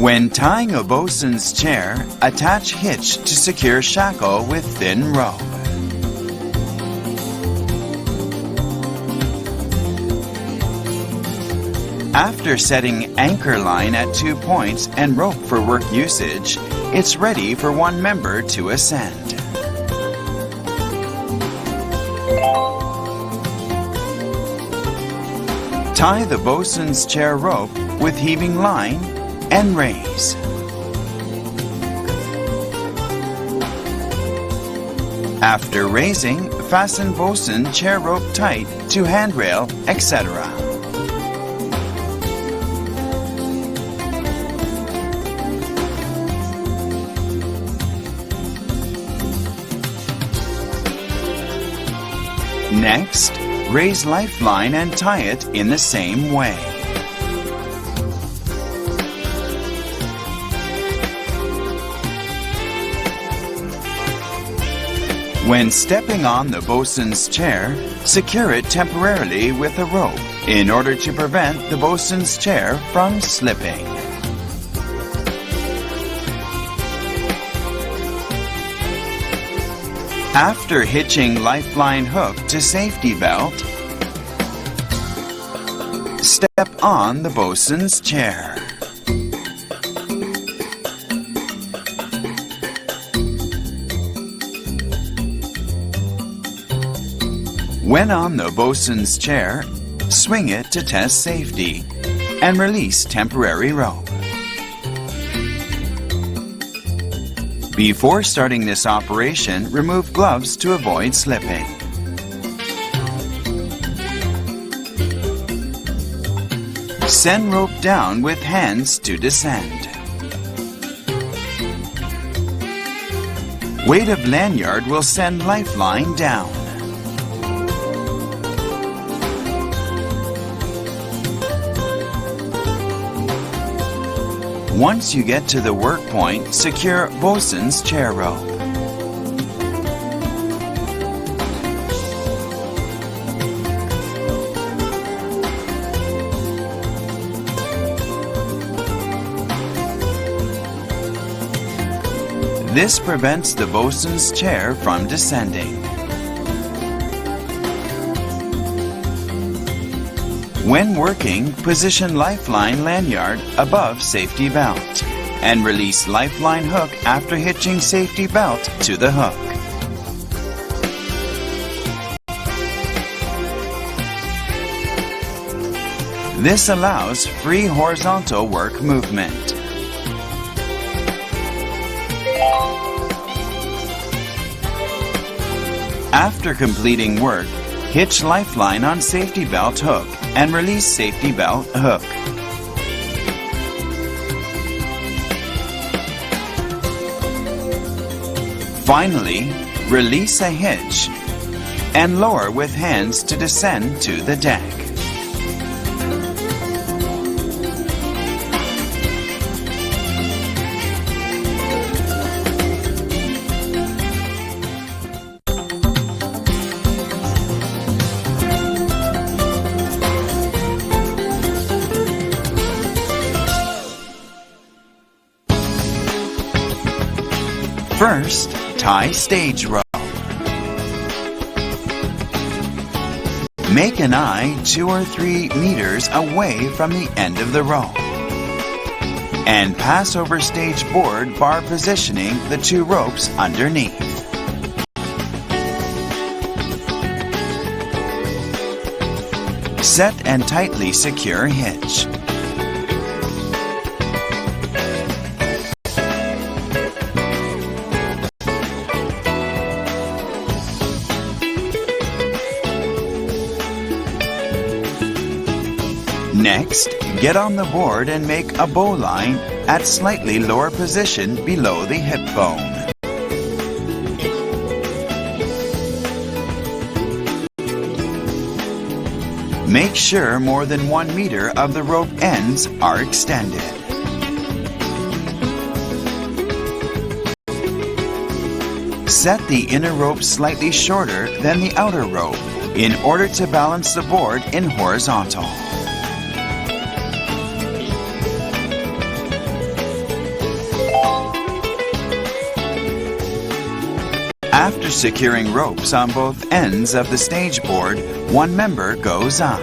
When tying a bosun's chair, attach hitch to secure shackle with thin rope. After setting anchor line at 2 points and rope for work usage, it's ready for one member to ascend. Tie the bosun's chair rope with heaving line and raise. After raising, fasten bosun chair rope tight to handrail, etc. Next, raise lifeline and tie it in the same way. When stepping on the bosun's chair, secure it temporarily with a rope in order to prevent the bosun's chair from slipping. After hitching lifeline hook to safety belt, step on the bosun's chair. When on the bosun's chair, swing it to test safety and release temporary rope. Before starting this operation, remove gloves to avoid slipping. Send rope down with hands to descend. Weight of lanyard will send lifeline down. Once you get to the work point, secure bosun's chair rope. This prevents the bosun's chair from descending. When working, position lifeline lanyard above safety belt and release lifeline hook after hitching safety belt to the hook. This allows free horizontal work movement. After completing work, hitch lifeline on safety belt hook and release safety belt hook. Finally, release a hitch and lower with hands to descend to the deck. First, tie stage rope. Make an eye 2 or 3 meters away from the end of the rope. And pass over stage board bar positioning the 2 ropes underneath. Set and tightly secure hitch. Next, get on the board and make a bowline at slightly lower position below the hip bone. Make sure more than 1 meter of the rope ends are extended. Set the inner rope slightly shorter than the outer rope in order to balance the board in horizontal. After securing ropes on both ends of the stage board, one member goes up.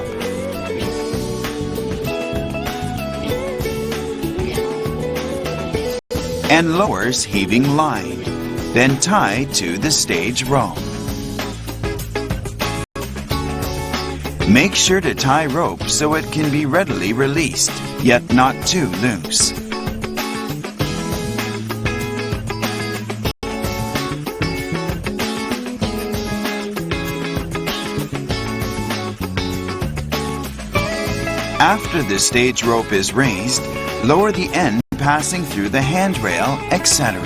And lowers heaving line, then tied to the stage rope. Make sure to tie rope so it can be readily released, yet not too loose. After the stage rope is raised, lower the end passing through the handrail, etc.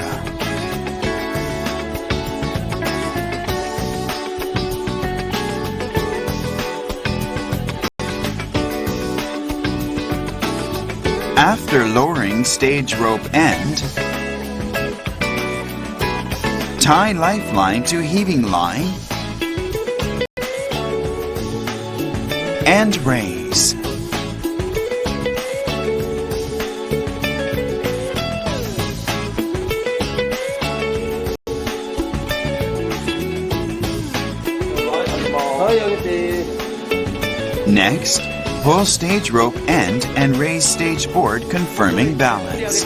After lowering stage rope end, tie lifeline to heaving line and raise. Next, pull stage rope end and raise stage board, confirming balance.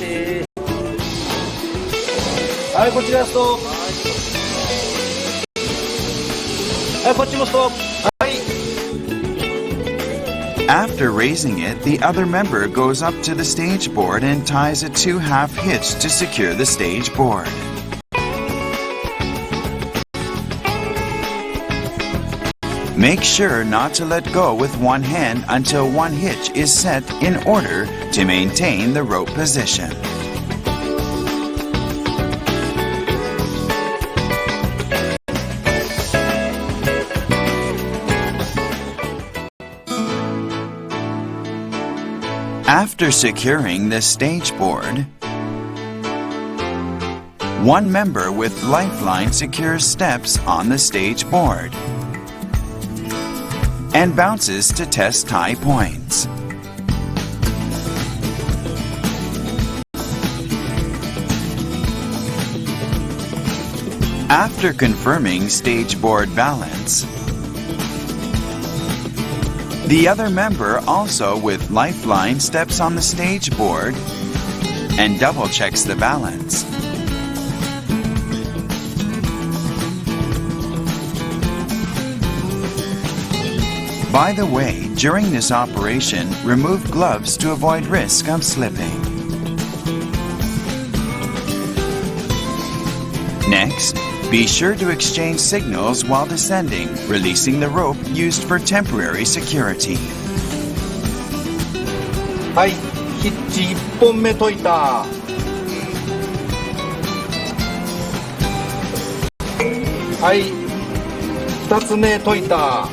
はい、こちらストップ。はい、こっちもストップ。はい。 After raising it, the other member goes up to the stage board and ties a 2-half hitch to secure the stage board. Make sure not to let go with one hand until one hitch is set in order to maintain the rope position. After securing the stage board, one member with lifeline secures steps on the stage board and bounces to test tie points. After confirming stage board balance, the other member also with lifeline steps on the stage board and double checks the balance. By the way, during this operation, remove gloves to avoid risk of slipping. Next, be sure to exchange signals while descending, releasing the rope used for temporary security. はい、ヒッチ1本目解いた。はい、2つ目解いた。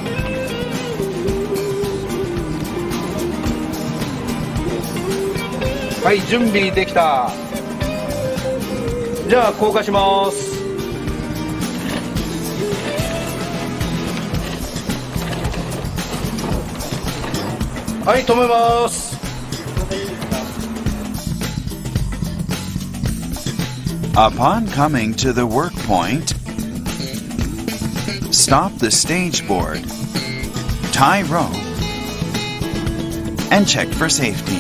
はい、準備できた。じゃあ降下します。はい、止めます。Upon coming to the work point, stop the stage board, tie rope, and check for safety.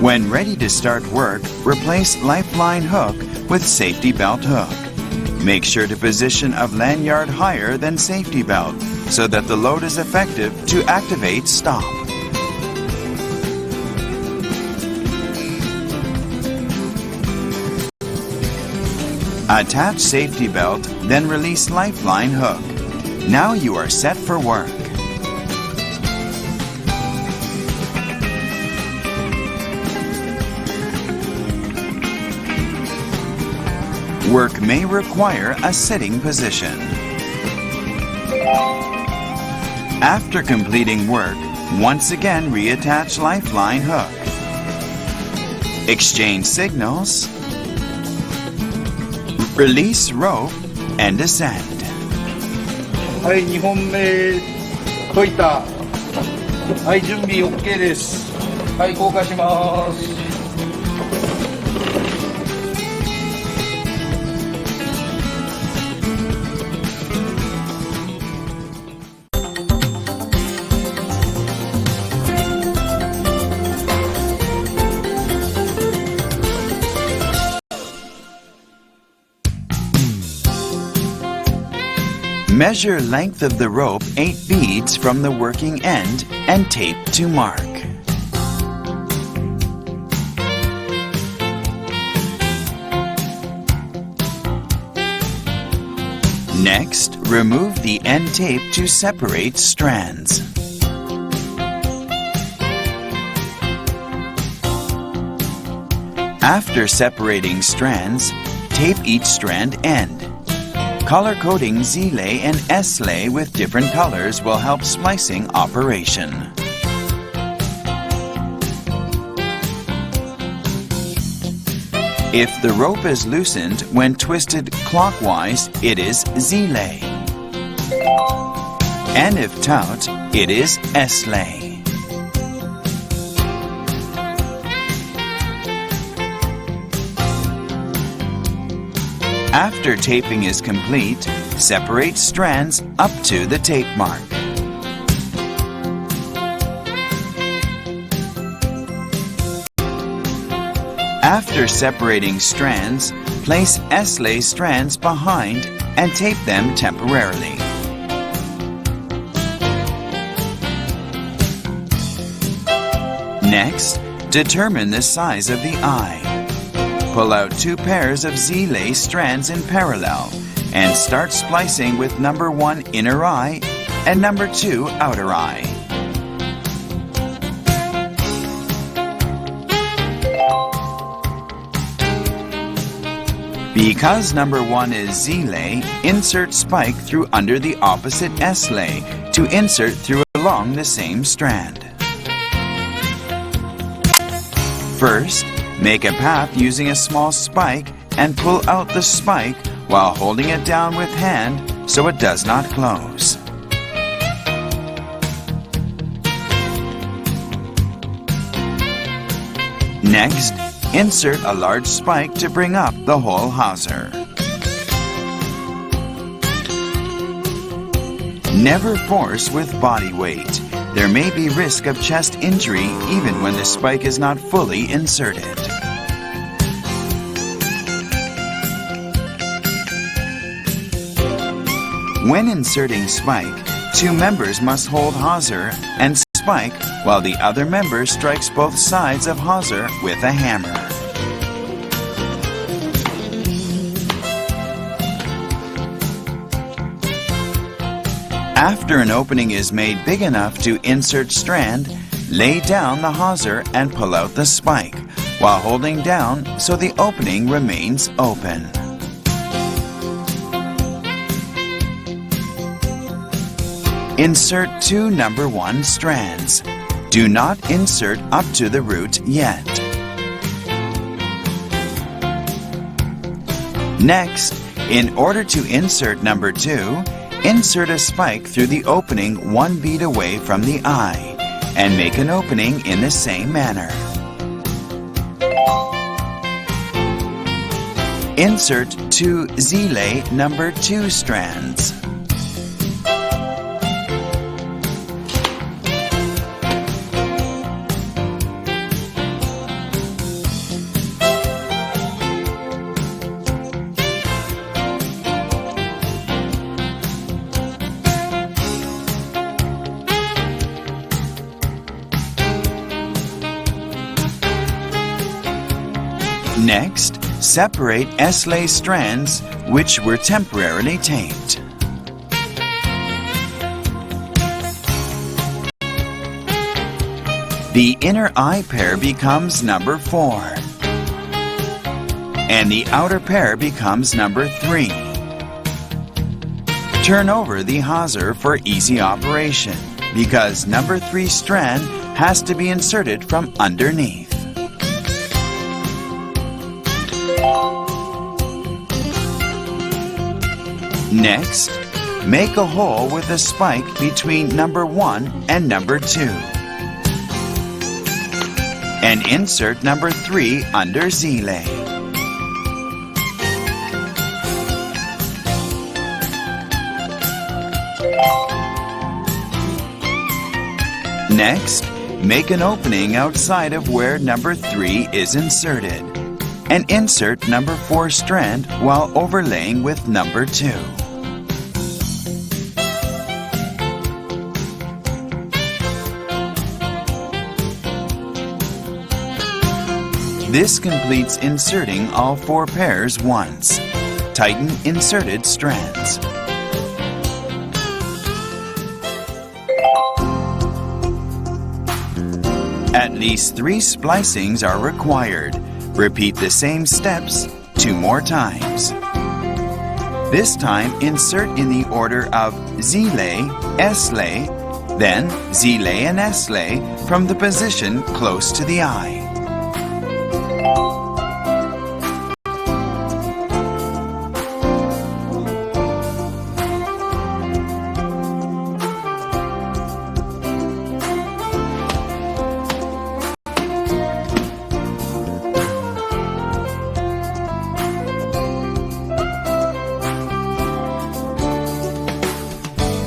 When ready to start work, replace lifeline hook with safety belt hook. Make sure to position of lanyard higher than safety belt so that the load is effective to activate stop. Attach safety belt, then release lifeline hook. Now you are set for work. Work may require a sitting position. After completing work, once again reattach lifeline hook. Exchange signals, release rope, and descend. はい、2本目解いた。はい、準備 OK です。はい、降下します。Measure length of the rope 8 beads from the working end and tape to mark. Next, remove the end tape to separate strands. After separating strands, tape each strand end. Color-coding Z-lay and S-lay with different colors will help splicing operation. If the rope is loosened when twisted clockwise, it is Z-lay. And if taut, it is S-lay. After taping is complete, separate strands up to the tape mark. After separating strands, place S-lay strands behind and tape them temporarily. Next, determine the size of the eye. Pull out 2 pairs of Z-lay strands in parallel and start splicing with number 1 inner eye and number 2 outer eye. Because number 1 is Z-lay, insert spike through under the opposite S-lay to insert through along the same strand. First, make a path using a small spike and pull out the spike while holding it down with hand so it does not close. Next, insert a large spike to bring up the whole hawser. Never force with body weight. There may be risk of chest injury even when the spike is not fully inserted. When inserting spike, 2 members must hold hawser and spike while the other member strikes both sides of hawser with a hammer. After an opening is made big enough to insert strand, lay down the hawser and pull out the spike while holding down so the opening remains open. Insert 2 number 1 strands. Do not insert up to the root yet. Next, in order to insert number 2, insert a spike through the opening 1 bead away from the eye and make an opening in the same manner. Insert 2 Z-lay number 2 strands. Next, separate S-lay strands which were temporarily taped. The inner eye pair becomes number 4, and the outer pair becomes number 3. Turn over the hawser for easy operation because number 3 strand has to be inserted from underneath. Next, make a hole with a spike between number 1 and number 2. And insert number 3 under Z-lay. Next, make an opening outside of where number 3 is inserted. And insert number 4 strand while overlaying with number 2. This completes inserting all 4 pairs once. Tighten inserted strands. At least 3 splicings are required. Repeat the same steps 2 more times. This time, insert in the order of Z-lay, S-lay, then Z-lay and S-lay from the position close to the eye.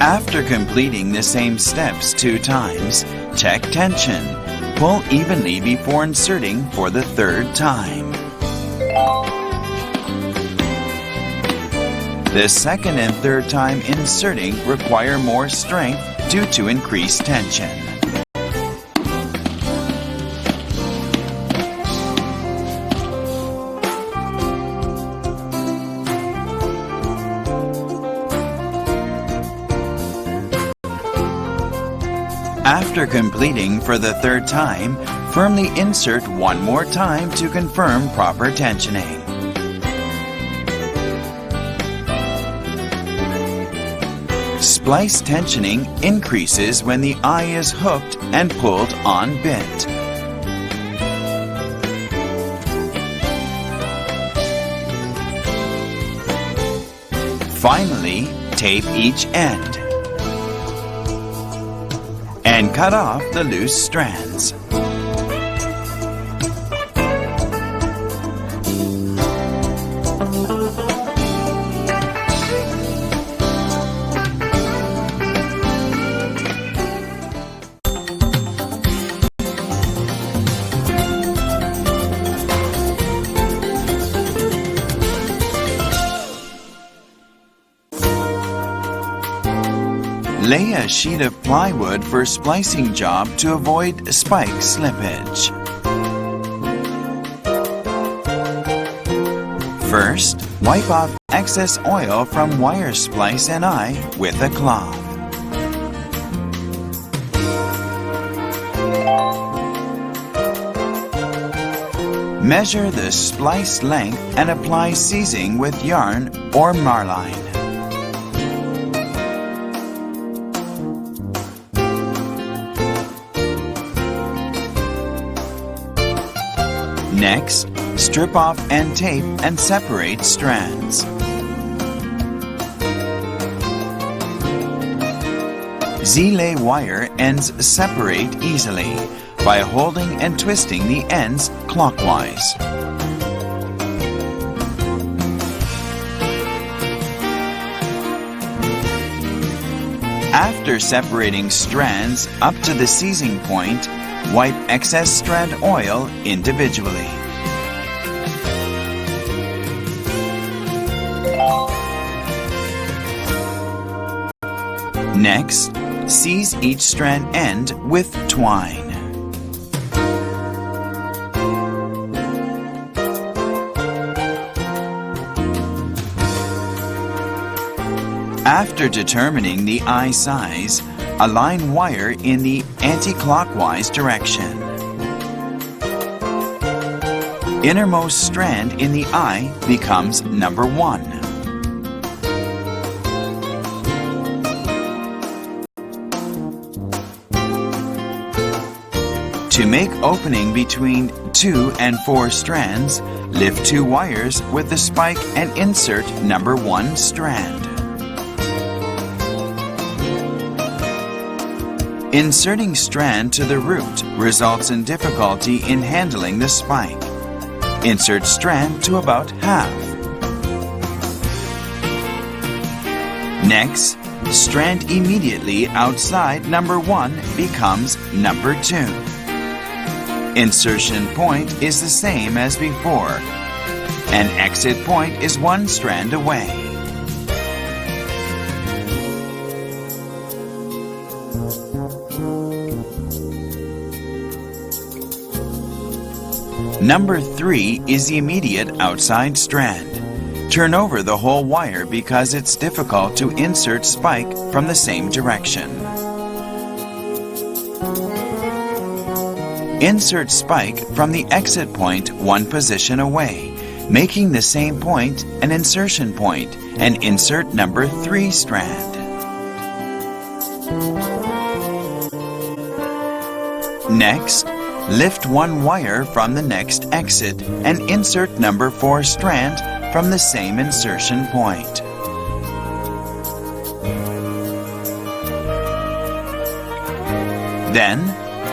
After completing the same steps 2 times, check tension. Pull evenly before inserting for the 3rd time. The 2nd and 3rd time inserting require more strength due to increased tension. After completing for the 3rd time, firmly insert 1 more time to confirm proper tensioning. Splice tensioning increases when the eye is hooked and pulled on bit. Finally, tape each end and cut off the loose strands. Lay a sheet of plywood for splicing job to avoid spike slippage. First, wipe off excess oil from wire splice and eye with a cloth. Measure the splice length and apply seizing with yarn or marline. Next, strip off and tape and separate strands. Z-lay wire ends separate easily by holding and twisting the ends clockwise. After separating strands up to the seizing point, wipe excess strand oil individually. Next, seize each strand end with twine. After determining the eye size, align wire in the anti-clockwise direction. Innermost strand in the eye becomes number 1. To make opening between 2 and 4 strands, lift 2 wires with the spike and insert number 1 strand. Inserting strand to the root results in difficulty in handling the spike. Insert strand to about half. Next, strand immediately outside number 1 becomes number 2. Insertion point is the same as before. An exit point is 1 strand away. Number 3 is the immediate outside strand. Turn over the whole wire because it's difficult to insert spike from the same direction. Insert spike from the exit point one position away, making the same point an insertion point, and insert number 3 strand. Next, lift one wire from the next exit and insert number 4 strand from the same insertion point. Then,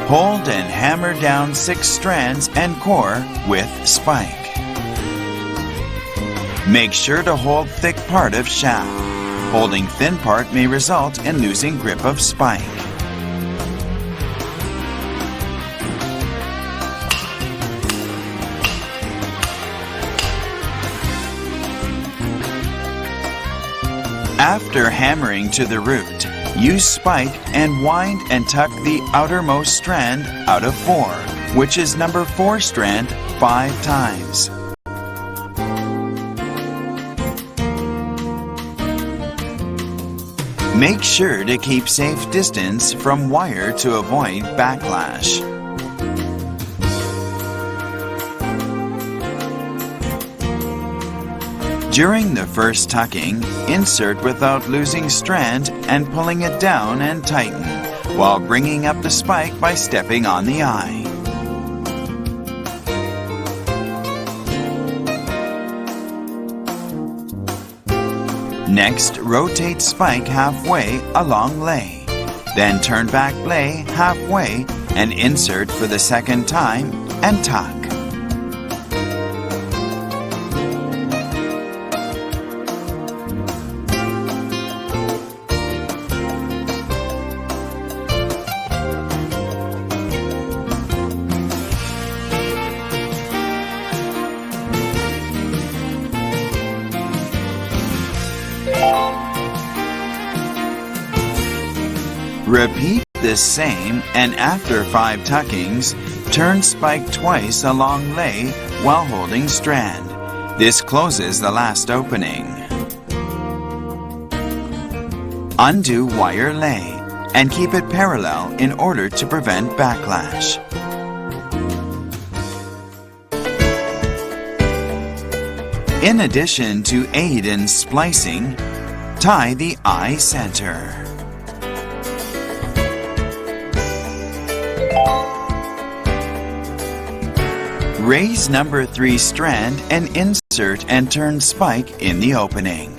hold and hammer down 6 strands and core with spike. Make sure to hold thick part of shaft. Holding thin part may result in losing grip of spike. After hammering to the root, use spike and wind and tuck the outermost strand out of 4, which is number 4 strand, 5 times. Make sure to keep safe distance from wire to avoid backlash. During the first tucking, insert without losing strand and pulling it down and tighten, while bringing up the spike by stepping on the eye. Next, rotate spike halfway along lay. Then turn back lay halfway and insert for the second time and tuck. Repeat this same, and after 5 tuckings, turn spike twice along lay while holding strand. This closes the last opening. Undo wire lay and keep it parallel in order to prevent backlash. In addition to aid in splicing, tie the eye center. Raise number 3 strand and insert and turn spike in the opening.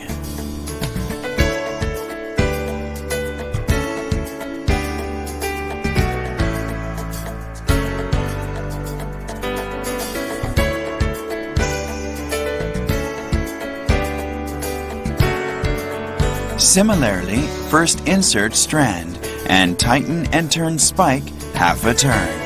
Similarly, first insert strand and tighten and turn spike half a turn.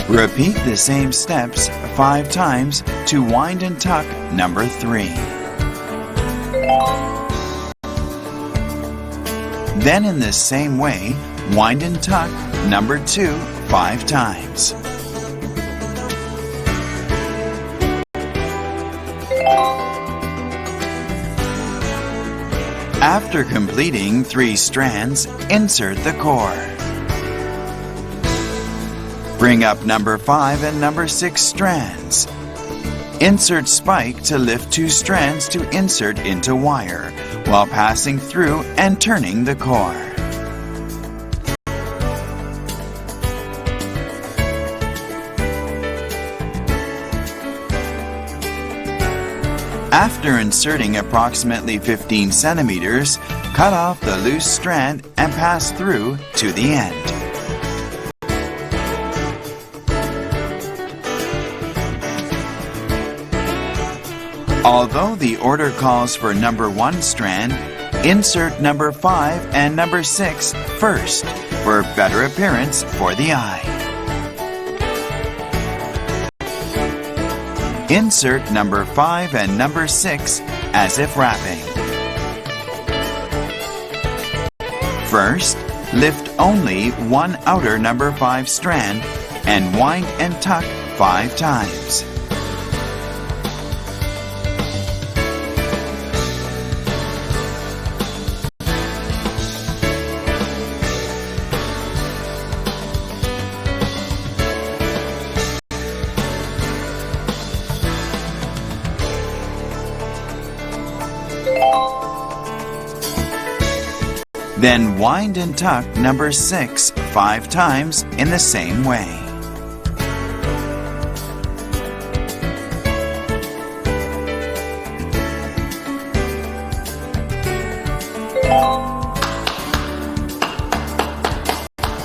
Repeat the same steps 5 times to wind and tuck number 3. Then in the same way, wind and tuck number 2 5 times. After completing 3 strands, insert the core. Bring up number 5 and number 6 strands. Insert spike to lift 2 strands to insert into wire, while passing through and turning the core. After inserting approximately 15 centimeters, cut off the loose strand and pass through to the end. Although the order calls for number 1 strand, insert number 5 and number 6 first for better appearance for the eye. Insert number 5 and number 6 as if wrapping. First, lift only one outer number 5 strand and wind and tuck 5 times. Then wind and tuck number 6 5 times in the same way.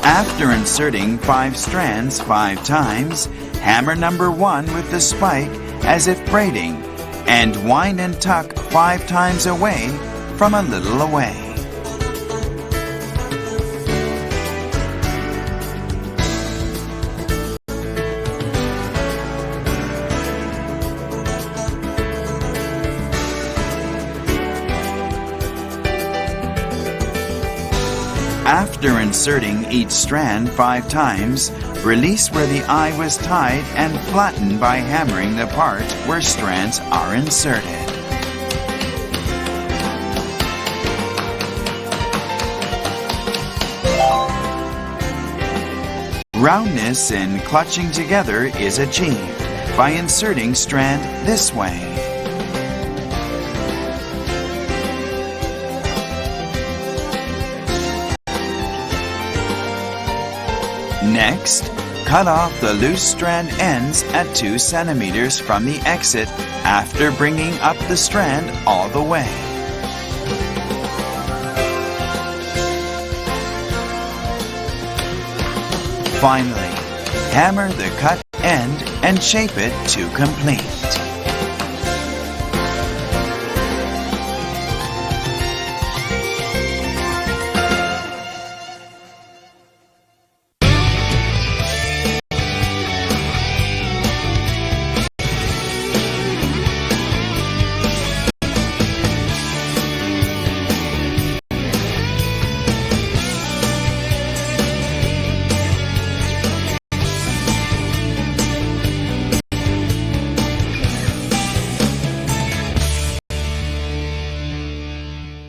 After inserting 5 strands 5 times, hammer number 1 with the spike as if braiding, and wind and tuck 5 times away from a little away. After inserting each strand 5 times, release where the eye was tied and flatten by hammering the part where strands are inserted. Roundness in clutching together is achieved by inserting strand this way. Next, cut off the loose strand ends at 2 centimeters from the exit after bringing up the strand all the way. Finally, hammer the cut end and shape it to complete.